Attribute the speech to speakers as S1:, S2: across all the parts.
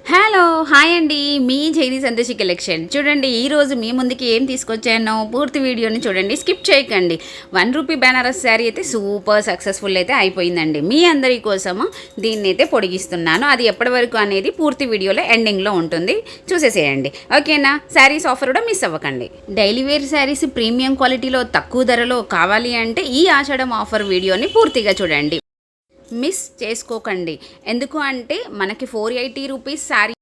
S1: Hello! Hi అండి. మీ జైని Santoshi collection. చూడండి ఈరోజు మీ ముందుకి ఏం తీసుకొచ్చానో పూర్తి వీడియోని చూడండి. స్కిప్ చేయకండి. ₹1 బెనారస్ శారీ అయితే సూపర్ సక్సెస్‌ఫుల్ అయితే అయిపోయిందండి. మీ అందరి కోసము దీన్నైతే పొడిగిస్తున్నాను. అది ఎప్పటి వరకు అనేది పూర్తి వీడియోలో ఎండింగ్‌లో ఉంటుంది. చూసేసేయండి. ఓకేనా? శారీస్ ఆఫర్ కూడా మిస్ అవ్వకండి. డైలీ వేర్ శారీస్ ప్రీమియం క్వాలిటీలో తక్కువ ధరలో కావాలి అంటే ఈ ఆషాఢం ఆఫర్ వీడియోని పూర్తిగా చూడండి. మిస్ చేసుకోకండి. ఎందుకు అంటే మనకి ₹480 శారీ,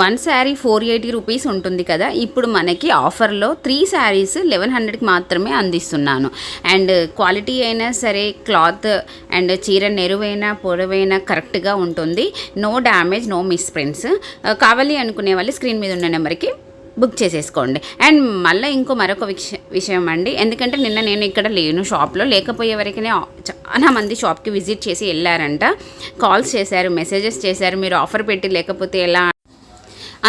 S1: వన్ శారీ ₹480 ఉంటుంది కదా. ఇప్పుడు మనకి ఆఫర్లో 3 శారీస్ 1100కి మాత్రమే అందిస్తున్నాను. అండ్ క్వాలిటీ అయినా సరే, క్లాత్ అండ్ చీర నెరువైనా పొడవైనా కరెక్ట్గా ఉంటుంది. No damage, no misprints. కావాలి అనుకునే వాళ్ళు స్క్రీన్ మీద ఉన్న నెంబర్కి బుక్ చేసేసుకోండి. అండ్ మళ్ళీ మరొక విషయం అండి, ఎందుకంటే నిన్న నేను ఇక్కడ లేను షాప్లో, లేకపోయే వరకునే చాలా మంది షాప్కి విజిట్ చేసి వెళ్ళారంట. కాల్స్ చేశారు, మెసేజెస్ చేశారు, మీరు ఆఫర్ పెట్టి లేకపోతే ఎలా,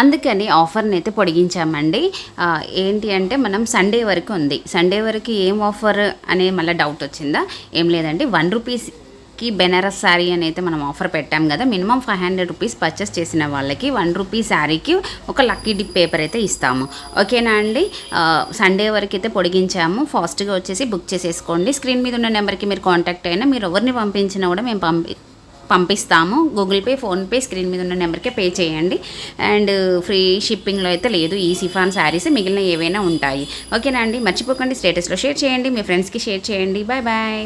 S1: అందుకని ఆఫర్ని అయితే పొడిగించామండి. ఏంటి అంటే మనం సండే వరకు ఉంది. సండే వరకు ఏం ఆఫర్ అనే మళ్ళీ డౌట్ వచ్చిందా? ఏం లేదండి, ₹1కి బెనారస్ శారీ అని అయితే మనం ఆఫర్ పెట్టాం కదా. మినిమం ₹500 పర్చేస్ చేసిన వాళ్ళకి ₹1 శారీకి ఒక లక్కీ డిప్ పేపర్ అయితే ఇస్తాము. ఓకేనా అండి? సండే వరకు అయితే పొడిగించాము. ఫాస్ట్గా వచ్చేసి బుక్ చేసేసుకోండి. స్క్రీన్ మీద ఉన్న నెంబర్కి మీరు కాంటాక్ట్ అయినా, మీరు ఎవరిని పంపించినా కూడా మేము పంపిస్తాము. గూగుల్ పే, ఫోన్పే, స్క్రీన్ మీద ఉన్న నెంబర్కే పే చేయండి. అండ్ ఫ్రీ షిప్పింగ్లో అయితే లేదు. ఈ సిఫాన్ శారీస్ మిగిలిన ఏవైనా ఉంటాయి. ఓకేనా అండి? మర్చిపోకండి, స్టేటస్లో షేర్ చేయండి, మీ ఫ్రెండ్స్కి షేర్ చేయండి. Bye bye.